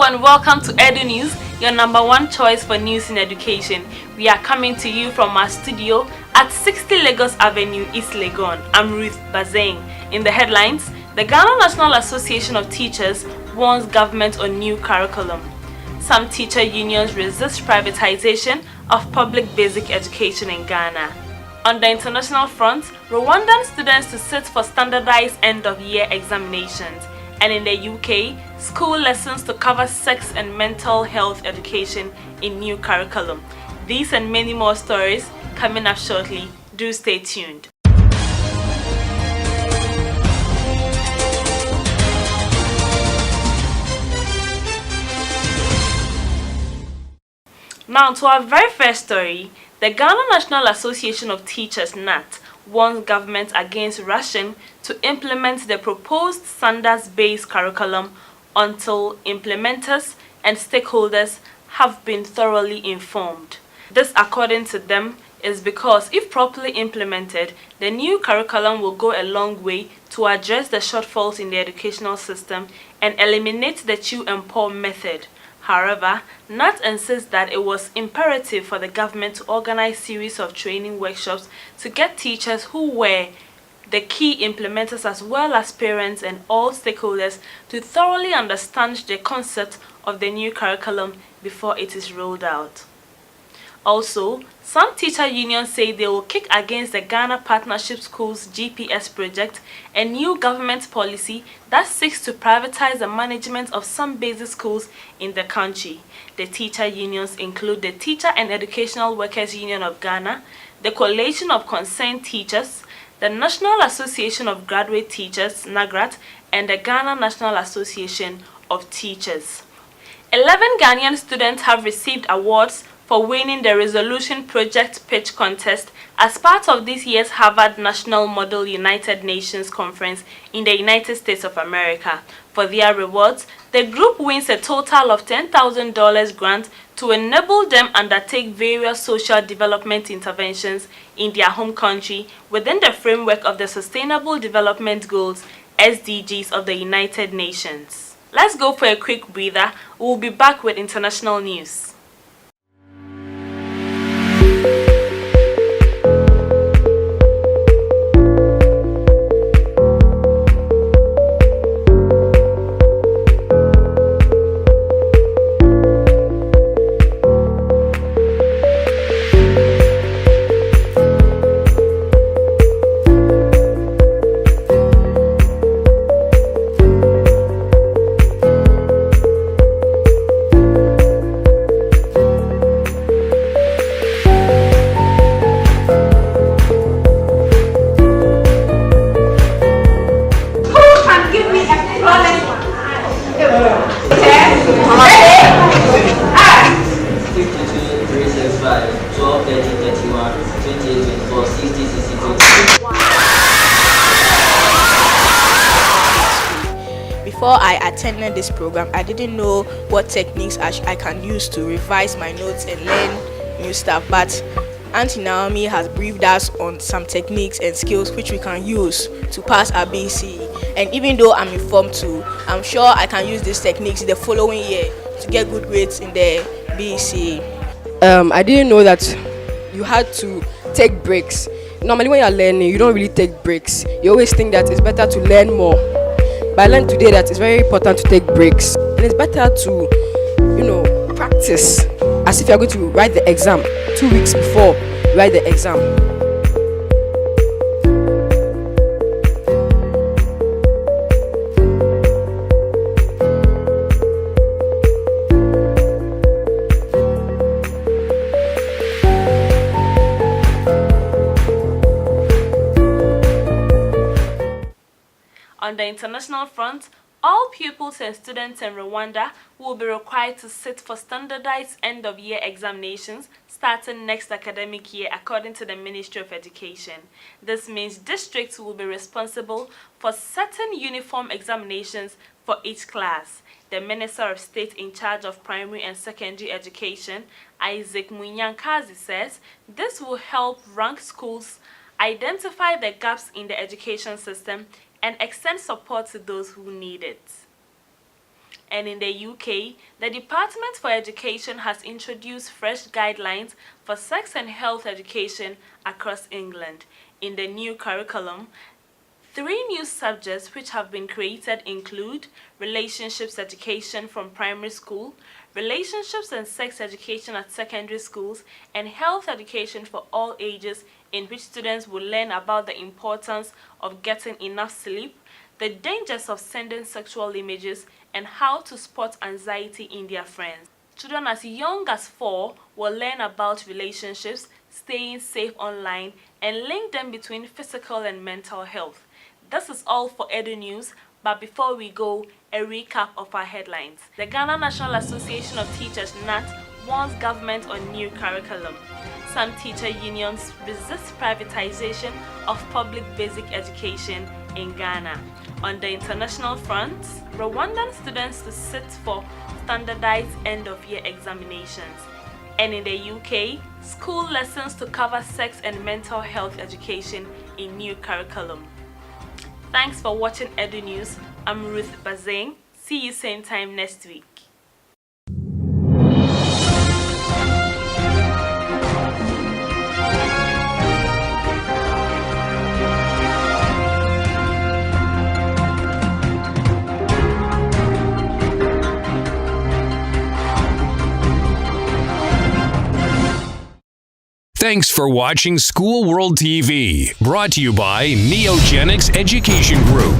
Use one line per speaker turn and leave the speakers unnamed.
and welcome to EDU-NEWS, your number one choice for news in education. We are coming to you from our studio at 60 Lagos Avenue, East Legon. I'm Ruth Bazeng. In the headlines, the Ghana National Association of Teachers warns government on new curriculum. Some teacher unions resist privatization of public basic education in Ghana. On the international front, Rwandan students to sit for standardized end-of-year examinations. And in the UK, school lessons to cover sex and mental health education in new curriculum. These and many more stories coming up shortly. Do stay tuned. Now to our very first story, the Ghana National Association of Teachers (NAT) warns government against rushing to implement the proposed standards-based curriculum until implementers and stakeholders have been thoroughly informed. This, according to them, is because if properly implemented, the new curriculum will go a long way to address the shortfalls in the educational system and eliminate the chew and pour method. However, NAT insists that it was imperative for the government to organize series of training workshops to get teachers who were the key implementers as well as parents and all stakeholders to thoroughly understand the concept of the new curriculum before it is rolled out. Also, some teacher unions say they will kick against the Ghana Partnership Schools GPS project, a new government policy that seeks to privatize the management of some basic schools in the country. The teacher unions include the Teacher and Educational Workers Union of Ghana, the Coalition of Concerned Teachers, the National Association of Graduate Teachers (NAGRAT), and the Ghana National Association of Teachers. 11 Ghanaian students have received awards for winning the Resolution Project Pitch Contest as part of this year's Harvard National Model United Nations Conference in the United States of America. For their rewards, the group wins a total of $10,000 grant to enable them undertake various social development interventions in their home country within the framework of the Sustainable Development Goals (SDGs) of the United Nations. Let's go for a quick breather. We'll be back with international news.
Before I attended this program, I didn't know what techniques I can use to revise my notes and learn new stuff, but Auntie Naomi has briefed us on some techniques and skills which we can use to pass our BC. And even though I'm informed too, I'm sure I can use these techniques the following year to get good grades in the BC.
I didn't know that you had to take breaks. Normally when you're learning, you don't really take breaks. You always think that it's better to learn more. But I learned today that it's very important to take breaks. And it's better to, practice as if you're going to write the exam 2 weeks before you write the exam.
On the international front, all pupils and students in Rwanda will be required to sit for standardized end-of-year examinations starting next academic year, according to the Ministry of Education. This means districts will be responsible for certain uniform examinations for each class. The Minister of State in charge of primary and secondary education, Isaac Munyankazi, says this will help rank schools, identify the gaps in the education system, and extend support to those who need it. And in the UK, the Department for Education has introduced fresh guidelines for sex and health education across England. In the new curriculum, 3 new subjects which have been created include relationships education from primary school, relationships and sex education at secondary schools, and health education for all ages, in which students will learn about the importance of getting enough sleep, the dangers of sending sexual images, and how to spot anxiety in their friends. Children as young as 4 will learn about relationships, staying safe online, and link them between physical and mental health. This is all for EDU-NEWS, but before we go, a recap of our headlines. The Ghana National Association of Teachers (NAT) warns government on new curriculum. Some teacher unions resist privatization of public basic education in Ghana. On the international front, Rwandan students to sit for standardized end-of-year examinations. And in the UK, school lessons to cover sex and mental health education in new curriculum. Thanks for watching EDU-NEWS. I'm Ruth Bazing. See you same time next week.
Thanks for watching School World TV, brought to you by Neogenics Education Group.